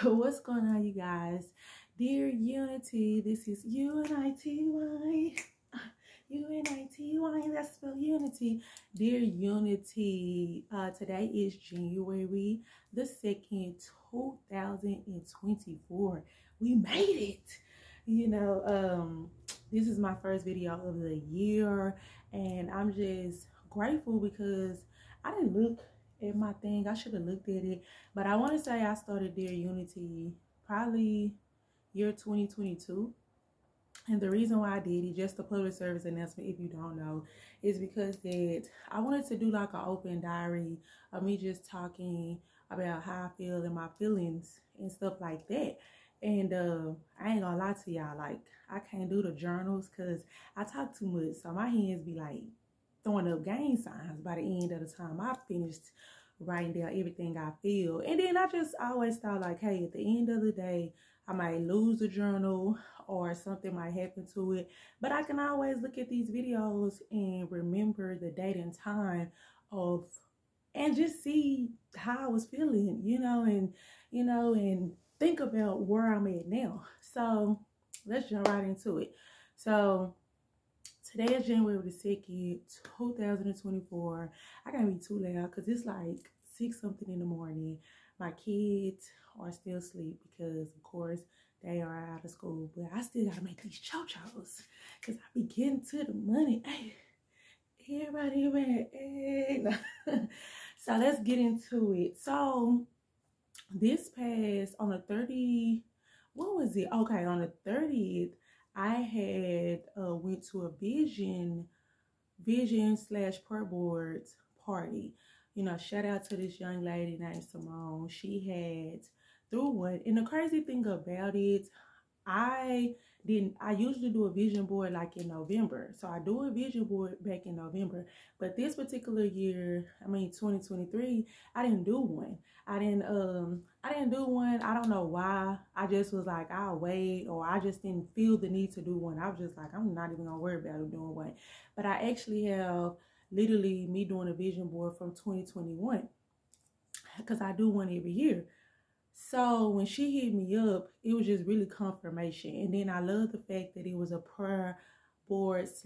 What's going on, you guys? Dear Unity, this is UNITY. UNITY, that's spelled Unity. Dear Unity, today is January the 2nd, 2024. We made it. This is my first video of the year, and I'm just grateful because I didn't look at my thing. I should have looked at it, but I want to say I started Dear Unity probably year 2022. And the reason why I did it, just a public service announcement if you don't know, is because that I wanted to do like an open diary of me just talking about how I feel and my feelings and stuff like that. And I ain't gonna lie to y'all, like I can't do the journals because I talk too much, so my hands be like throwing up gang signs by the end of the time I finished writing down everything I feel. And then I just always thought like, hey, at the end of the day, I might lose the journal or something might happen to it, but I can always look at these videos and remember the date and time of, and just see how I was feeling, and think about where I'm at now. So let's jump right into it. So today is January the 2nd, 2024. I can't be too loud because it's like 6 something in the morning. My kids are still asleep because, of course, they are out of school. But I still got to make these chochos because I be getting to the money. Hey, everybody, man. Hey. So let's get into it. So this past, on the 30th, what was it? Okay, on the 30th, I had went to a vision / prayer boards party. Shout out to this young lady named Simone. She had through one, and the crazy thing about it, I usually do a vision board like in November. So I do a vision board back in November, but this particular year, 2023, I didn't do one. I didn't do one. I don't know why. I just was like, I'll wait, or I just didn't feel the need to do one. I was just like, I'm not even gonna worry about doing one. But I actually have literally me doing a vision board from 2021 because I do one every year. So when she hit me up, it was just really confirmation. And then I love the fact that it was a prayer board /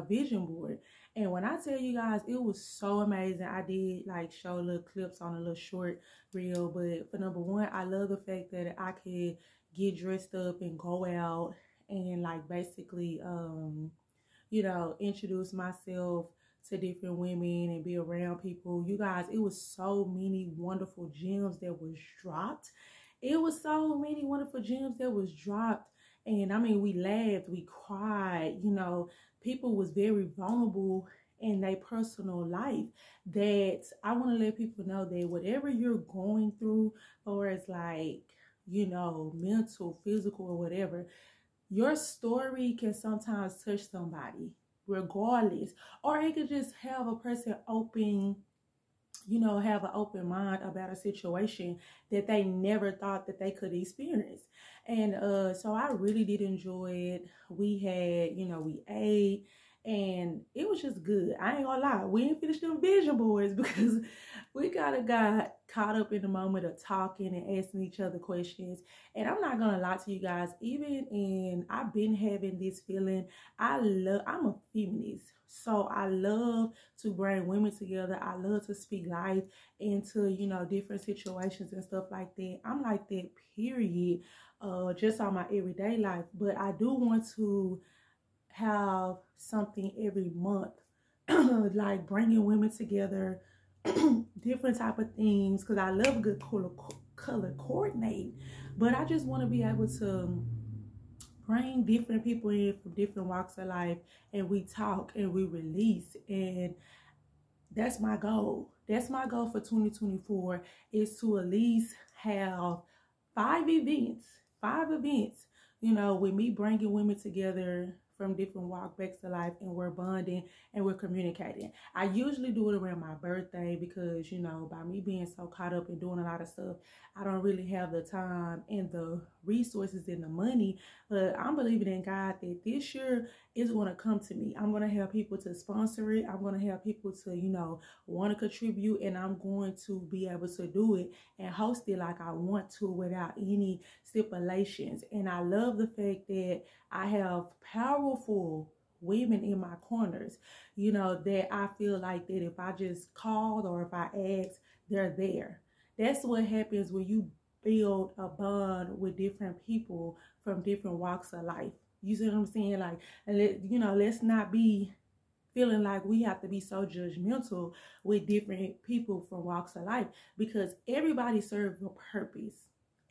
vision board. And when I tell you guys, it was so amazing. I did like show little clips on a little short reel. But for number one, I love the fact that I could get dressed up and go out and like basically, introduce myself to different women and be around people. You guys, it was so many wonderful gems that was dropped. And we laughed, we cried, people was very vulnerable in their personal life. That I want to let people know that whatever you're going through, or it's like, mental, physical, or whatever, your story can sometimes touch somebody regardless, or it could just have a person have an open mind about a situation that they never thought that they could experience. And so I really did enjoy it. We had, we ate, and it was just good. I ain't gonna lie, we didn't finish them vision boards because we got caught up in the moment of talking and asking each other questions. And I'm not gonna lie to you guys, I've been having this feeling. I'm a feminist, so I love to bring women together. I love to speak life into, different situations and stuff like that. I'm like that, period, just on my everyday life. But I do want to have something every month, like bringing women together, different type of things, because I love good color coordinate. But I just want to be able to bring different people in from different walks of life, and we talk and we release. And that's my goal. That's my goal for 2024, is to at least have 5 events, with me bringing women together from different walkbacks of life, and we're bonding and we're communicating. I usually do it around my birthday because, you know, by me being so caught up in doing a lot of stuff, I don't really have the time and the resources and the money. But I'm believing in God that this year is going to come to me. I'm going to have people to sponsor it. I'm going to have people to, you know, want to contribute, and I'm going to be able to do it and host it like I want to without any stipulations. And I love the fact that I have powerful women in my corners, you know, that I feel like that if I just called or if I asked, they're there. That's what happens when you build a bond with different people from different walks of life. You see what I'm saying? Like, you know, let's not be feeling like we have to be so judgmental with different people from walks of life, because everybody serves a purpose.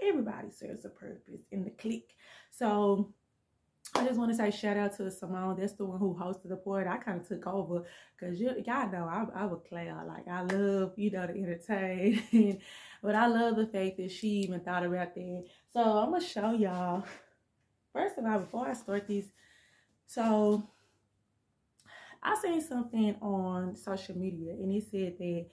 Everybody serves a purpose in the clique. So I just want to say shout out to Simone. That's the one who hosted the party. I kind of took over because y'all know I would clown. Like, I love, you know, to entertain. But I love the fact that she even thought about that. So I'm going to show y'all. First of all, before I start this, so I seen something on social media, and it said that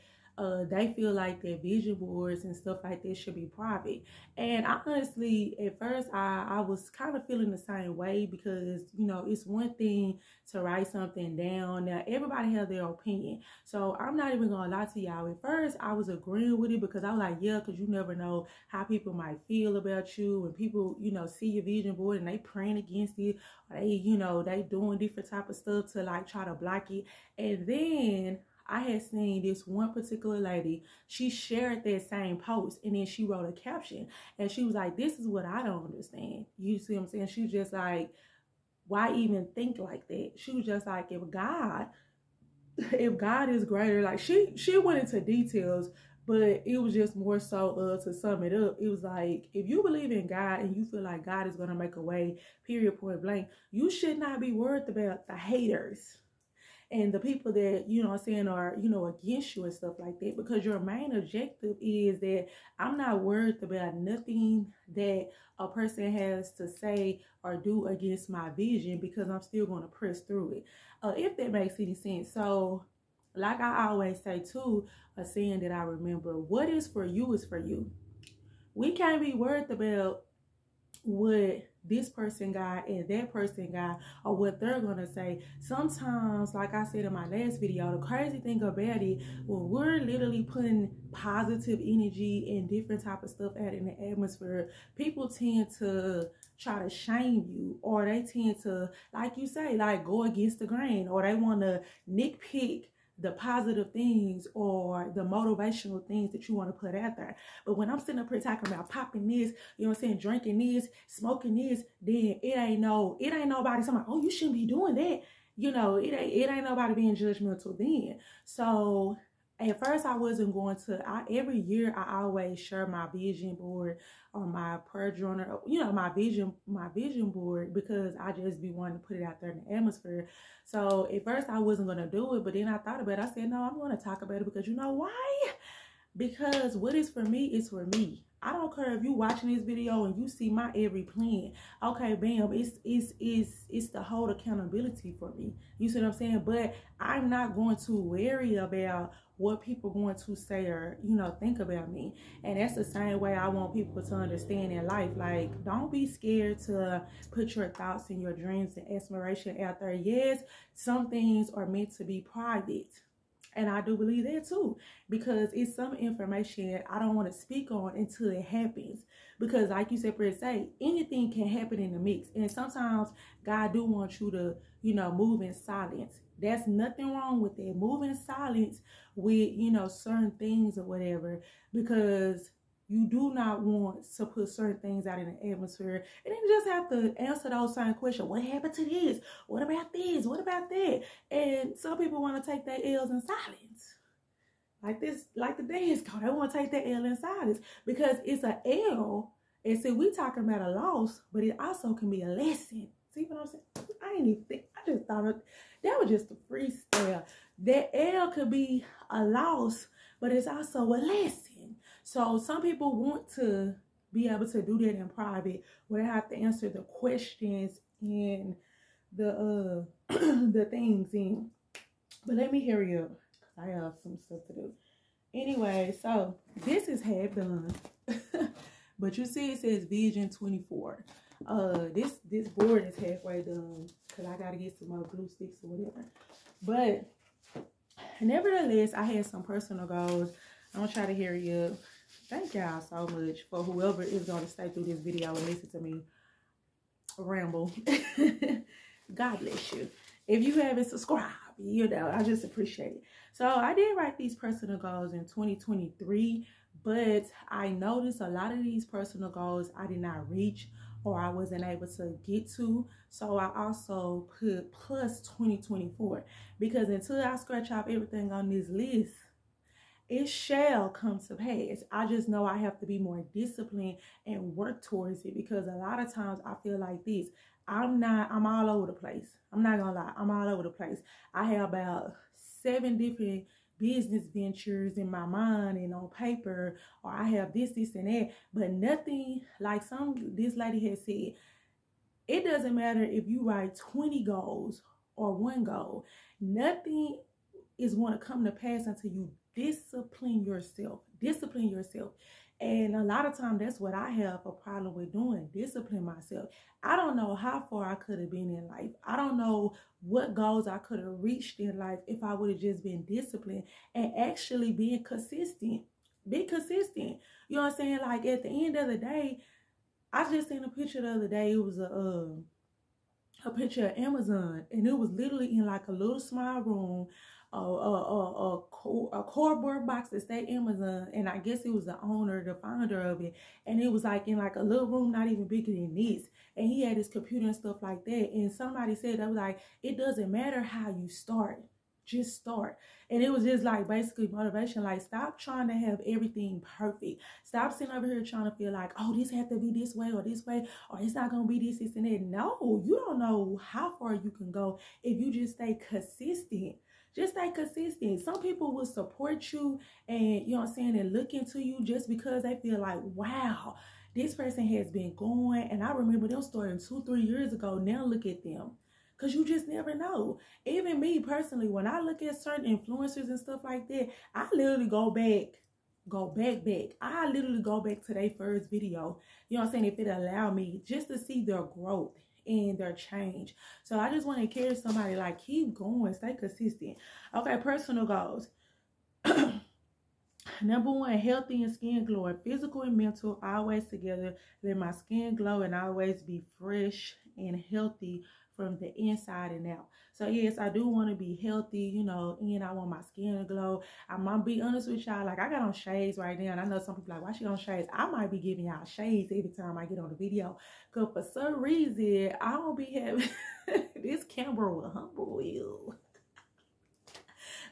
they feel like their vision boards and stuff like this should be private. And I honestly, at first, I was kind of feeling the same way, because, you know, it's one thing to write something down. Now, everybody has their opinion. So I'm not even going to lie to y'all. At first, I was agreeing with it because I was like, yeah, because you never know how people might feel about you. When people, you know, see your vision board and they praying against it, or they, you know, they doing different type of stuff to like try to block it. And then I had seen this one particular lady, she shared that same post, and then she wrote a caption, and she was like, this is what I don't understand. You see what I'm saying? She was just like, why even think like that? She was just like, if God is greater, like she went into details, but it was just more so to sum it up. It was like, if you believe in God and you feel like God is going to make a way, period, point blank, you should not be worried about the haters and the people that, you know what I'm saying, are, you know, against you and stuff like that, because your main objective is that I'm not worried about nothing that a person has to say or do against my vision, because I'm still going to press through it, if that makes any sense. So like I always say too, a saying that I remember, what is for you is for you. We can't be worried about what this person got and that person got, or what they're gonna say. Sometimes, like I said in my last video, the crazy thing about it, when we're literally putting positive energy and different type of stuff out in the atmosphere, people tend to try to shame you, or they tend to, like you say, like go against the grain, or they want to nitpick the positive things or the motivational things that you want to put out there. But when I'm sitting up here talking about popping this, you know what I'm saying, drinking this, smoking this, then it ain't nobody saying, oh, you shouldn't be doing that. You know, it ain't nobody being judgmental then. So at first I wasn't going to, every year I always share my vision board or my prayer journal, you know, my vision board, because I just be wanting to put it out there in the atmosphere. So at first I wasn't going to do it, but then I thought about it. I said, no, I'm going to talk about it, because you know why? Because what is for me is for me. I don't care if you watching this video and you see my every plan. Okay, bam, it's the whole accountability for me. You see what I'm saying? But I'm not going to worry about what people are going to say or, you know, think about me. And that's the same way I want people to understand in life. Like, don't be scared to put your thoughts and your dreams and aspiration out there. Yes, some things are meant to be private. And I do believe that too, because it's some information I don't want to speak on until it happens. Because like you said, say, anything can happen in the mix. And sometimes God do want you to, you know, move in silence. There's nothing wrong with that. Move in silence with, you know, certain things or whatever, because you do not want to put certain things out in the atmosphere. And then you just have to answer those same questions. What happened to this? What about this? What about that? And some people want to take their L's in silence. Like this, like the dance code. They want to take their L in silence, because it's an L. And see, we talking about a loss, but it also can be a lesson. See what I'm saying? I didn't even think. I just thought that was just a freestyle. That L could be a loss, but it's also a lesson. So some people want to be able to do that in private, where they have to answer the questions and the the things in. But let me hurry up. I have some stuff to do. Anyway, so this is half done. But you see it says Vision 24. This board is halfway done because I gotta get some more glue sticks or whatever. But nevertheless, I had some personal goals. I'm gonna try to hurry up. Thank y'all so much for whoever is gonna stay through this video and listen to me ramble. God bless you. If you haven't subscribed, you know, I just appreciate it. So I did write these personal goals in 2023, but I noticed a lot of these personal goals I did not reach or I wasn't able to get to. So I also put plus 2024 because until I scratch off everything on this list, it shall come to pass. I just know I have to be more disciplined and work towards it because a lot of times I feel like this. I'm all over the place. I'm not gonna lie, I'm all over the place. I have about 7 different business ventures in my mind and on paper, or I have this, and that, but nothing like this lady has said, it doesn't matter if you write 20 goals or 1 goal, nothing is going to come to pass until you discipline yourself. Discipline yourself. And a lot of times that's what I have a problem with doing, discipline myself. I don't know how far I could have been in life. I don't know what goals I could have reached in life if I would have just been disciplined and actually being consistent. Be consistent. You know what I'm saying? Like at the end of the day, I just seen a picture the other day. It was a picture of Amazon, and it was literally in like a little small room, a cardboard box that said Amazon, and I guess it was the owner, the founder of it, and it was like in like a little room not even bigger than this, and he had his computer and stuff like that. And somebody said, that was like, it doesn't matter how you start, just start. And it was just like basically motivation, like stop trying to have everything perfect. Stop sitting over here trying to feel like, oh, this has to be this way, or it's not gonna be this and that. No, you don't know how far you can go if you just stay consistent. Just stay consistent. Some people will support you and, you know what I'm saying, and look into you just because they feel like, wow, this person has been going. And I remember them starting 2-3 years ago. Now look at them. Because you just never know. Even me personally, when I look at certain influencers and stuff like that, I literally go back. I literally go back to their first video. You know what I'm saying? If it allow me just to see their growth and their change. So I just want to encourage somebody, like, keep going, stay consistent. Okay, personal goals. Number 1, healthy and skin glowing. Physical and mental always together. Let my skin glow and always be fresh and healthy from the inside and out. So yes, I do want to be healthy, you know, and I want my skin to glow. I'm gonna be honest with y'all, like I got on shades right now, and I know some people like, why she on shades? I might be giving y'all shades every time I get on the video, because for some reason I don't be having this camera will humble you.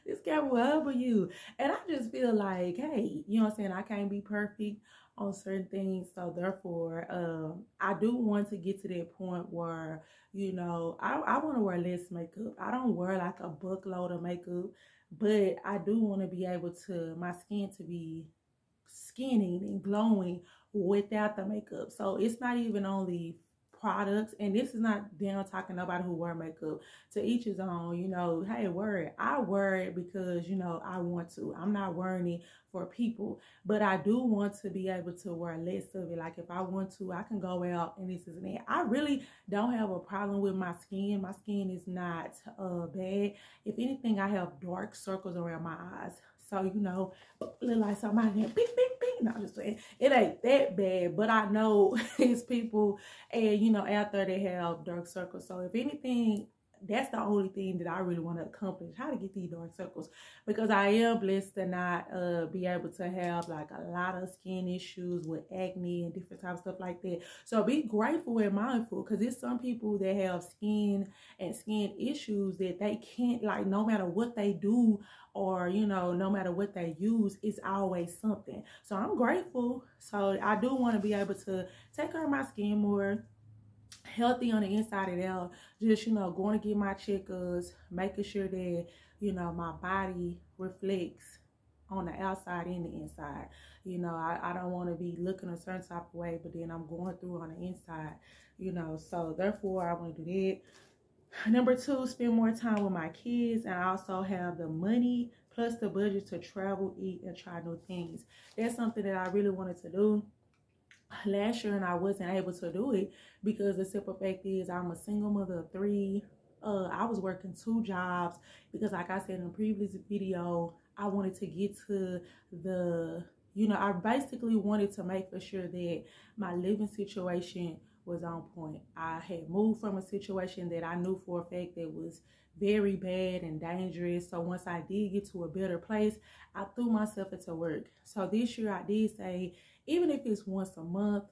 This camera will humble you. And I just feel like, hey, you know what I'm saying, I can't be perfect on certain things. So therefore, I do want to get to that point where, you know, I want to wear less makeup. I don't wear like a buckload of makeup, but I do want to be able to, my skin to be skinning and glowing without the makeup. So it's not even only products, and this is not down talking nobody who wear makeup. To each his own, you know. Hey, wear it. I wear it because, you know, I want to. I'm not wearing it for people, but I do want to be able to wear less of it. Like if I want to, I can go out and this is that. I really don't have a problem with my skin. My skin is not bad. If anything, I have dark circles around my eyes. So, you know, look like somebody there, beep, beep, beep. No, I'm just saying, it ain't that bad, but I know it's people, and, you know, out there they have dark circles. So if anything, that's the only thing that I really want to accomplish, how to get these dark circles, because I am blessed to not be able to have like a lot of skin issues with acne and different types of stuff like that. So be grateful and mindful, because there's some people that have skin issues that they can't, like, no matter what they do, or, you know, no matter what they use, it's always something. So I'm grateful. So I do want to be able to take care of my skin more, healthy on the inside and out. Just, you know, going to get my checkups, making sure that, you know, my body reflects on the outside and the inside. You know, I don't want to be looking a certain type of way, but then I'm going through on the inside, you know. So therefore I want to do that. Number two, spend more time with my kids, and I also have the money plus the budget to travel, eat, and try new things. That's something that I really wanted to do last year, and I wasn't able to do it because the simple fact is I'm a single mother of three. I was working 2 jobs because, like I said in the previous video, I wanted to get to the, I basically wanted to make for sure that my living situation was on point. I had moved from a situation that I knew for a fact that was very bad and dangerous. So once I did get to a better place, I threw myself into work. So this year I did say, even if it's once a month,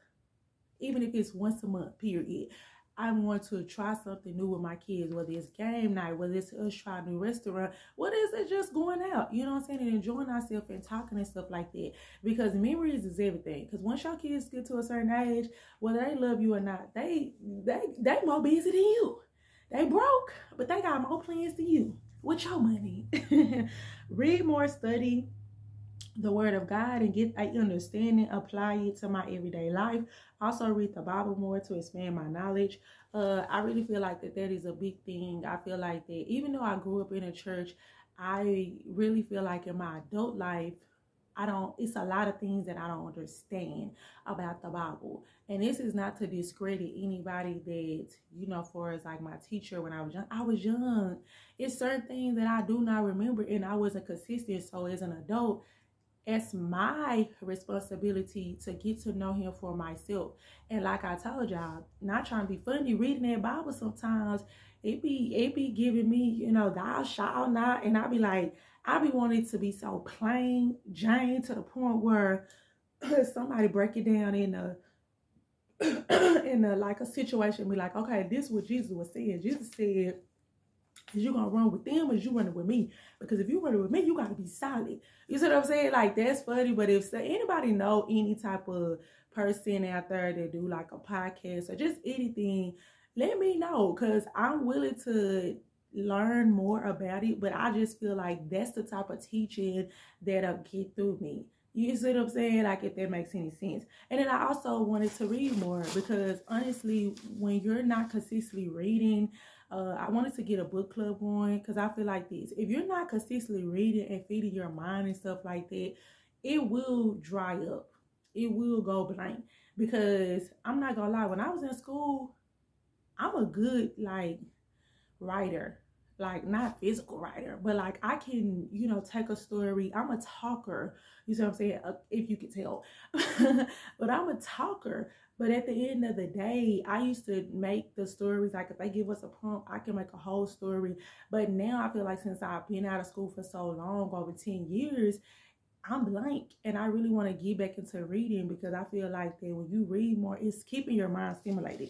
period, I want to try something new with my kids, whether it's game night, whether it's us trying a new restaurant, whether it's just going out, you know what I'm saying, and enjoying ourselves and talking and stuff like that. Because memories is everything. Because once your kids get to a certain age, whether they love you or not, they more busy than you. They broke, but they got more plans than you with your money. Read more, study the word of God and get an understanding, apply it to my everyday life. Also read the Bible more to expand my knowledge. I really feel like that is a big thing. I feel like that even though I grew up in a church, I really feel like in my adult life, it's a lot of things that I don't understand about the Bible. And this is not to discredit anybody that, for as like my teacher when I was young. It's certain things that I do not remember and I wasn't consistent. So as an adult, it's my responsibility to get to know him for myself. And like I told y'all, not trying to be funny, reading that Bible sometimes, it be giving me, thou shalt not. And I be wanting to be so plain Jane to the point where somebody break it down in a like a situation, be like, okay, this is what Jesus was saying. Jesus said, is you gonna run with them or is you running with me? Because if you running with me, you gotta be solid. You see what I'm saying? Like, that's funny. But if anybody know any type of person out there that do like a podcast or just anything, let me know, because I'm willing to learn more about it. But I just feel like that's the type of teaching that'll get through me. You see what I'm saying? Like, if that makes any sense. And then I also wanted to read more because honestly, when you're not consistently reading, I wanted to get a book club on, because I feel like this. If you're not consistently reading and feeding your mind and stuff like that, it will dry up. It will go blank. Because I'm not going to lie, when I was in school, I'm a good, writer. Like, not physical writer, but like I can, take a story. I'm a talker. You see what I'm saying? If you could tell. But I'm a talker. But at the end of the day, I used to make the stories, like if they give us a prompt, I can make a whole story. But now I feel like since I've been out of school for so long, over 10 years, I'm blank. And I really want to get back into reading, because I feel like that when you read more, it's keeping your mind stimulated.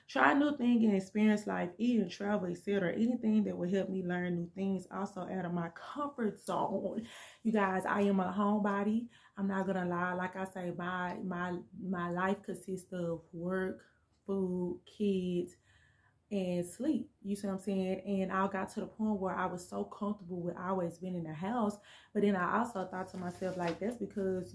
Try new things and experience life, eat and travel, etc. Anything that will help me learn new things, also out of my comfort zone. You guys, I am a homebody. I'm not gonna lie. Like I say, my life consists of work, food, kids, and sleep. You see what I'm saying? And I got to the point where I was so comfortable with always being in the house. But then I also thought to myself, like, that's because,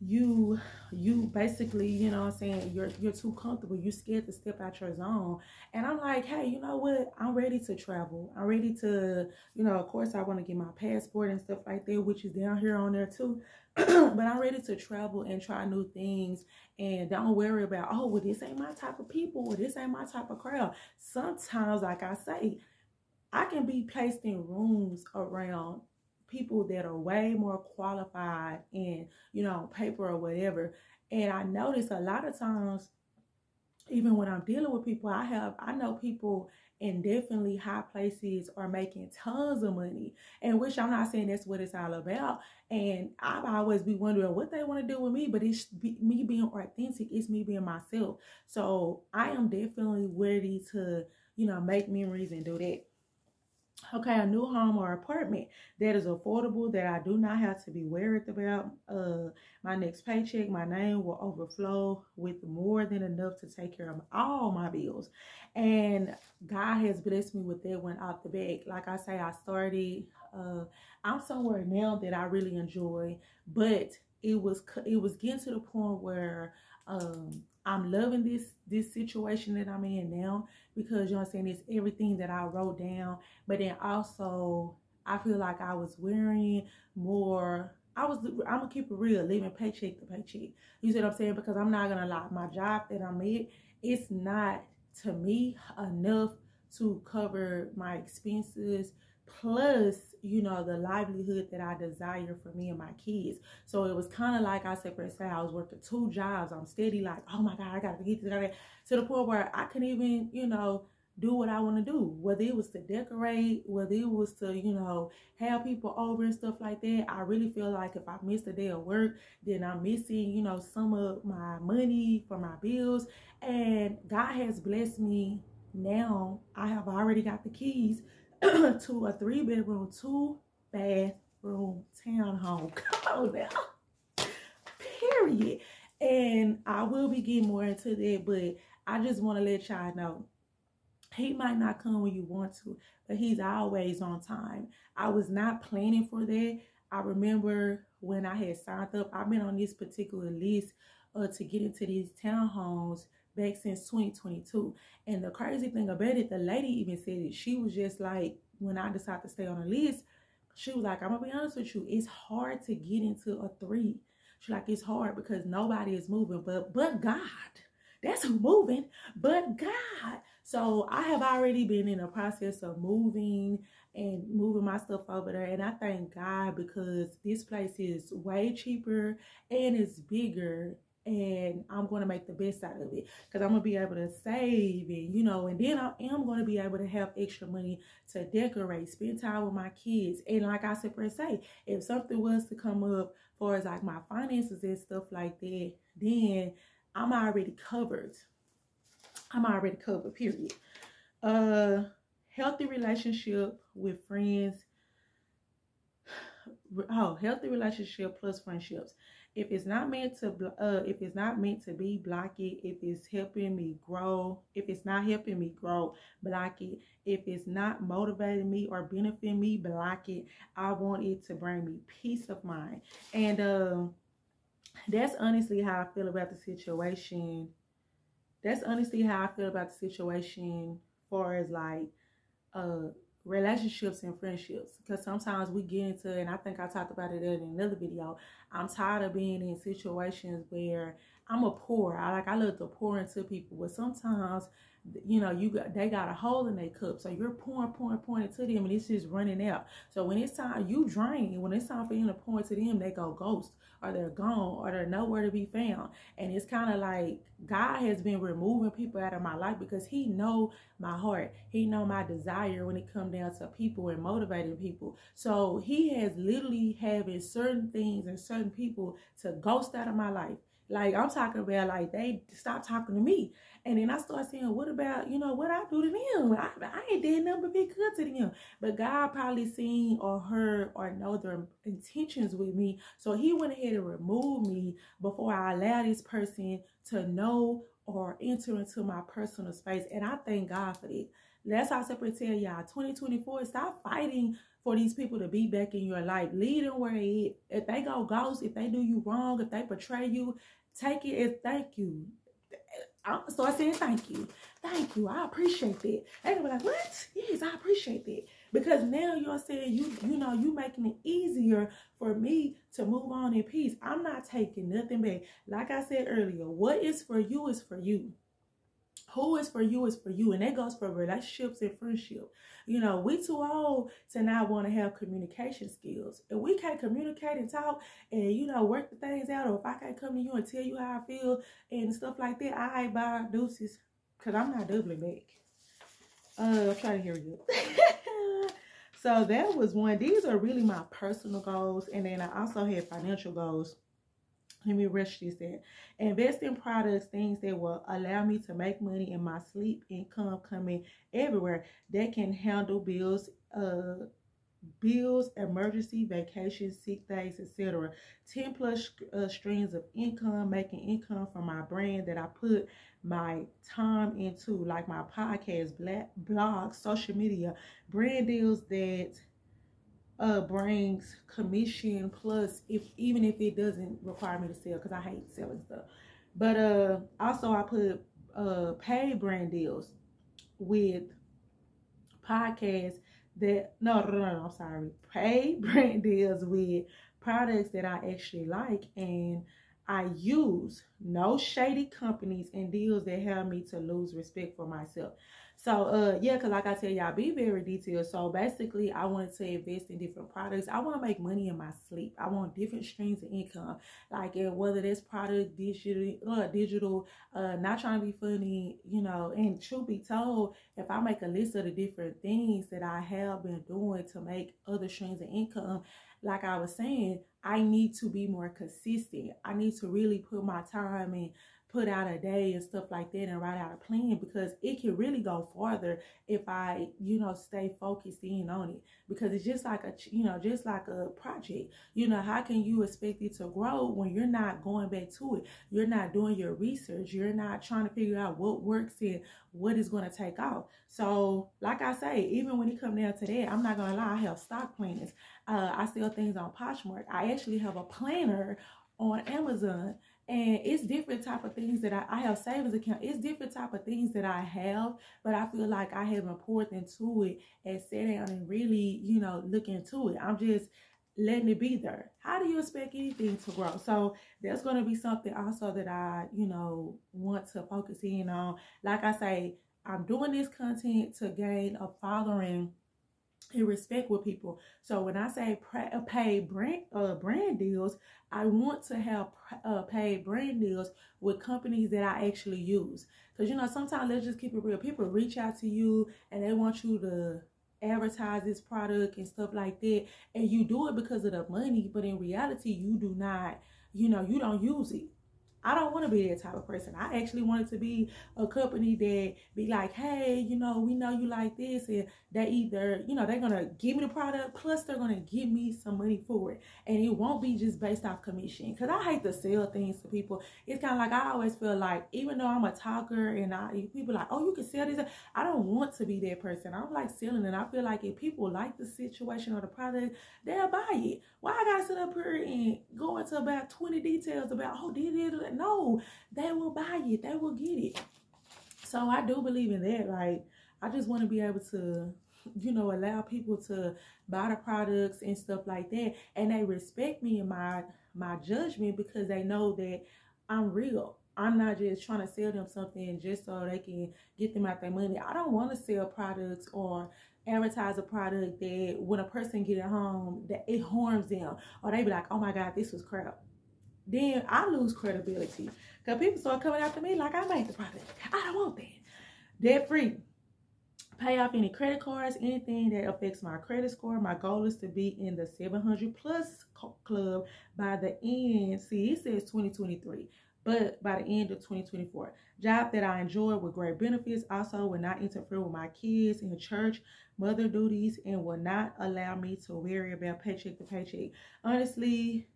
you basically, you know what I'm saying, you're too comfortable. You're scared to step out your zone. And I'm like, hey, you know what? I'm ready to travel. I'm ready to, of course I want to get my passport and stuff like that, which is down here on there too. But I'm ready to travel and try new things, and don't worry about, oh, well, this ain't my type of people, or this ain't my type of crowd. Sometimes, like I say, I can be placed in rooms around people that are way more qualified in, paper or whatever. And I notice a lot of times, even when I'm dealing with people, I know people in definitely high places are making tons of money, and which I'm not saying that's what it's all about. And I've always be wondering what they want to do with me, but it's me being authentic. It's me being myself. So I am definitely ready to, make memories and do that. Okay, a new home or apartment that is affordable, that I do not have to be worried about. My next paycheck, my name will overflow with more than enough to take care of all my bills. And God has blessed me with that one off the bat. Like I say, I started, I'm somewhere now that I really enjoy, but it was getting to the point where I'm loving this situation that I'm in now, because you know what I'm saying, it's everything that I wrote down. But then also I feel like I was wearing more. I'm gonna keep it real, living paycheck to paycheck. You see what I'm saying? Because I'm not gonna lie, my job that I'm at, it's not, to me, enough to cover my expenses, plus, you know, the livelihood that I desire for me and my kids. So it was kind of like, I said, per se, I was working 2 jobs. I'm steady like, oh my God, I gotta get this, to the point where I couldn't even, you know, do what I want to do, whether it was to decorate, whether it was to, you know, have people over and stuff like that. I really feel like if I missed a day of work, then I'm missing, you know, some of my money for my bills. And God has blessed me. Now I have already got the keys to a 3-bedroom, 2-bathroom townhome. Come on now. Period. And I will be getting more into that, but I just want to let y'all know, he might not come when you want to, but he's always on time. I was not planning for that. I remember when I had signed up, I've been on this particular list to get into these townhomes back since 2022. And the crazy thing about it, the lady even said it. She was just like, when I decided to stay on the list, she was like, I'm gonna be honest with you, it's hard to get into a 3. She's like, it's hard because nobody is moving, but God. That's who moving, but God. So I have already been in the process of moving my stuff over there. And I thank God, because this place is way cheaper and it's bigger. And I'm going to make the best out of it, because I'm going to be able to save, and, you know, and then I am going to be able to have extra money to decorate, spend time with my kids. And like I said, per se, if something was to come up for as like my finances and stuff like that, then I'm already covered. Period. Healthy relationship with friends. Healthy relationship plus friendships. If it's not meant to be, block it. If it's helping me grow, if it's not helping me grow, block it. If it's not motivating me or benefiting me, block it. I want it to bring me peace of mind. And that's honestly how I feel about the situation. Far as like relationships and friendships, because sometimes we get into, and I think I talked about it in another video, I'm tired of being in situations where I love to pour into people, but sometimes, you know, they got a hole in their cup, so you're pouring into them, and it's just running out. So when it's time, you drain. When it's time for you to pour into them, they go ghost, or they're gone, or they're nowhere to be found. And it's kind of like God has been removing people out of my life, because he know my heart. He know my desire when it comes down to people and motivating people. So he has literally having certain things and certain people to ghost out of my life. Like, I'm talking about, like, they stop talking to me. And then I start saying, what about, you know, what I do to them? I ain't did nothing but be good to them. But God probably seen or heard or know their intentions with me. So he went ahead and removed me before I allow this person to know or enter into my personal space. And I thank God for that. That's how I separate tell y'all, 2024, stop fighting for these people to be back in your life. Lead them where it is. If they go ghost, if they do you wrong, if they betray you, take it as thank you. I'm gonna start saying thank you. Thank you. I appreciate that. They're gonna be like, what? Yes, I appreciate that. Because now you're saying you know, you making it easier for me to move on in peace. I'm not taking nothing back. Like I said earlier, what is for you is for you. Who is for you is for you. And that goes for relationships and friendship. You know, we too old to not want to have communication skills. If we can't communicate and talk and, you know, work the things out, or if I can't come to you and tell you how I feel and stuff like that, I buy deuces, because I'm not doubling back. I'm trying to hear you. So that was one. These are really my personal goals. And then I also had financial goals. Let me rush this in. Invest in products, things that will allow me to make money in my sleep, income coming everywhere that can handle bills, emergency, vacations, sick days, etc. 10 plus streams of income, making income from my brand that I put my time into, like my podcast, blog, social media, brand deals that brings commission, plus even if it doesn't require me to sell, because I hate selling stuff. But also I put paid brand deals with podcasts that I'm sorry, paid brand deals with products that I actually like and I use. No shady companies and deals that have me to lose respect for myself. So yeah, because like I tell y'all, be very detailed. So basically I wanted to invest in different products. I want to make money in my sleep. I want different streams of income, like whether this product digital, not trying to be funny, you know. And truth be told, if I make a list of the different things that I have been doing to make other streams of income, like I was saying, I need to be more consistent. I need to really put my time and put out a day and stuff like that and write out a plan, because it can really go farther if I, you know, stay focused in on it. Because it's just like just like a project. You know, how can you expect it to grow when you're not going back to it? You're not doing your research. You're not trying to figure out what works and what is going to take off. So like I say, even when it comes down to that, I'm not going to lie, I have stock plans. I sell things on Poshmark. I actually have a planner on Amazon. And it's different type of things that I have savings account. It's different type of things that I have, but I feel like I haven't poured into it and sat down and really, you know, look into it. I'm just letting it be there. How do you expect anything to grow? So there's going to be something also that I, you know, want to focus in on. Like I say, I'm doing this content to gain a following and respect with people. So when I say paid brand deals, I want to have paid brand deals with companies that I actually use. Because, you know, sometimes, let's just keep it real, people reach out to you and they want you to advertise this product and stuff like that, and you do it because of the money, but in reality you do not, you know, you don't use it. I don't want to be that type of person. I actually want it to be a company that be like, hey, you know, we know you like this, and they either, you know, they're going to give me the product, plus they're going to give me some money for it. And it won't be just based off commission, because I hate to sell things to people. It's kind of like, I always feel like, even though I'm a talker and people like, oh, you can sell this, I don't want to be that person. I don't like selling, and I feel like if people like the situation or the product, they'll buy it. Why I got to sit up here and go into about 20 details about, oh, did it? No, they will buy it. They will get it. So I do believe in that. Like, I just want to be able to, you know, allow people to buy the products and stuff like that. And they respect me in my judgment, because they know that I'm real. I'm not just trying to sell them something just so they can get them out their money. I don't want to sell products or advertise a product that when a person get it home, that it harms them, or they be like, oh my God, this was crap. Then I lose credibility, because people start coming after me like I made the product. I don't want that. Debt free. Pay off any credit cards, anything that affects my credit score. My goal is to be in the 700 plus club by the end. See, it says 2023, but by the end of 2024. Job that I enjoy with great benefits. Also will not interfere with my kids in church, mother duties, and will not allow me to worry about paycheck to paycheck. Honestly,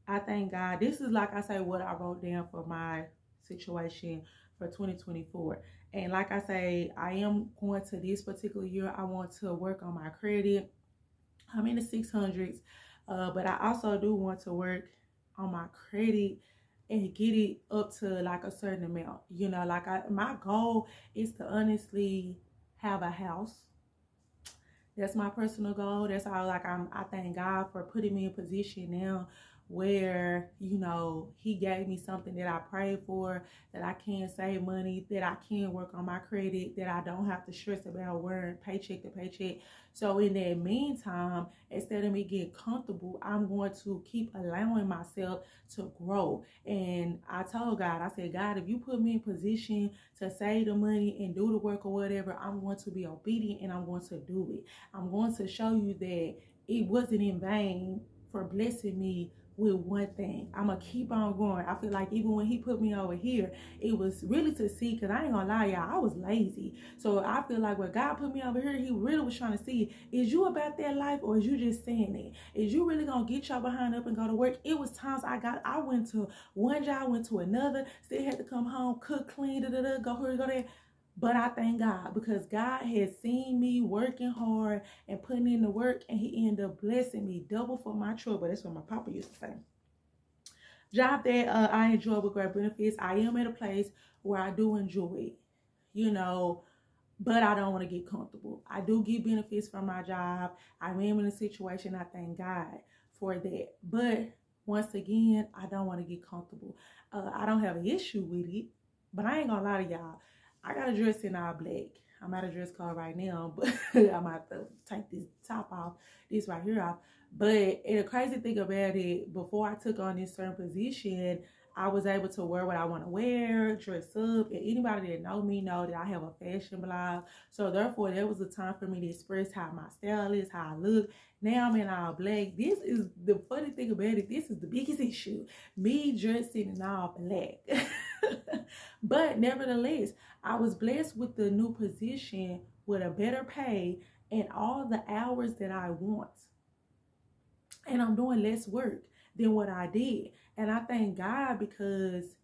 I thank God. This is, like I say, what I wrote down for my situation for 2024. And like I say, I am going to this particular year, I want to work on my credit. I'm in the 600s, but I also do want to work on my credit and get it up to like a certain amount. You know, like my goal is to honestly have a house. That's my personal goal. That's all. Like, I thank God for putting me in a position now where, you know, he gave me something that I prayed for, that I can save money, that I can work on my credit, that I don't have to stress about worrying paycheck to paycheck. So in that meantime, instead of me getting comfortable, I'm going to keep allowing myself to grow. And I told God, I said, God, if you put me in position to save the money and do the work or whatever, I'm going to be obedient and I'm going to do it. I'm going to show you that it wasn't in vain for blessing me with one thing. I'm gonna keep on going. I feel like even when he put me over here, it was really to see, because I ain't gonna lie, y'all, I was lazy. So I feel like when God put me over here, he really was trying to see, is you about that life, or is you just saying it? Is you really gonna get your behind up and go to work? It was times I went to one job, went to another, still had to come home, cook, clean, go here, go there. But I thank God because God has seen me working hard and putting in the work, and he ended up blessing me double for my trouble. That's what my papa used to say. Job that I enjoy with great benefits. I am at a place where I do enjoy it, you know, but I don't want to get comfortable. I do get benefits from my job. I am in a situation, I thank God for that. But once again, I don't want to get comfortable. I don't have an issue with it, but I ain't gonna lie to y'all. I got a dress in all black. I'm at a dress code right now, but I'm about to take this top off, this right here off. But the crazy thing about it, before I took on this certain position, I was able to wear what I want to wear, dress up, and anybody that know me know that I have a fashion blog. So therefore, there was a time for me to express how my style is, how I look. Now I'm in all black. This is the funny thing about it. This is the biggest issue. Me dressing in all black. But nevertheless, I was blessed with the new position with a better pay and all the hours that I want. And I'm doing less work than what I did. And I thank God because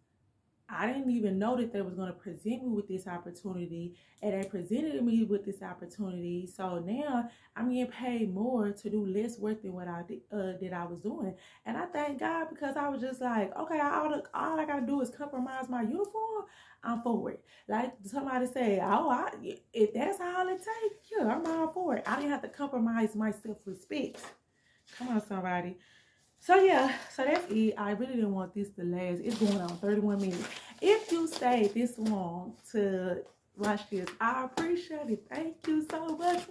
I didn't even know that they was going to present me with this opportunity, and they presented me with this opportunity. So now I'm getting paid more to do less work than what I did, that I was doing. And I thank God because I was just like, okay, all I got to do is compromise my uniform. I'm for it. Like somebody said, oh, if that's all it takes, yeah, I'm all for it. I didn't have to compromise my self-respect. Come on, somebody. So yeah, so that's it. I really didn't want this to last. It's going on 31 minutes. If you stayed this long to watch this, I appreciate it. Thank you so much.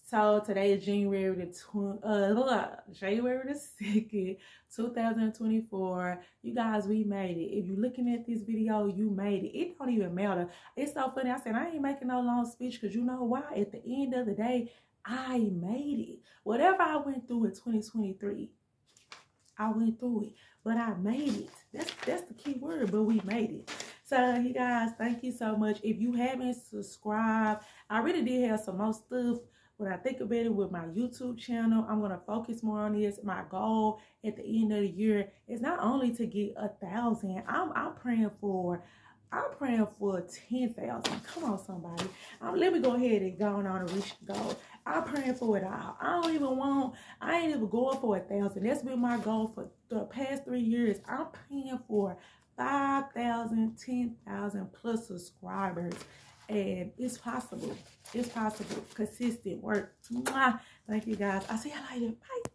So today is January the 2nd, 2024. You guys, we made it. If you're looking at this video, you made it. It don't even matter. It's so funny. I said I ain't making no long speech because you know why? At the end of the day, I made it. Whatever I went through in 2023, I went through it, but I made it. That's the key word, but we made it. So you guys, thank you so much. If you haven't subscribed, I really did have some more stuff when I think about it with my YouTube channel. I'm going to focus more on this. My goal at the end of the year is not only to get 1,000. I'm praying for 10,000. Come on, somebody. Let me go ahead and go on and reach the goal. I'm praying for it all. I ain't even going for 1,000. That's been my goal for the past 3 years. I'm praying for 5,000, 10,000 plus subscribers. And it's possible. It's possible. Consistent work. Mwah. Thank you, guys. I'll see you later. Bye.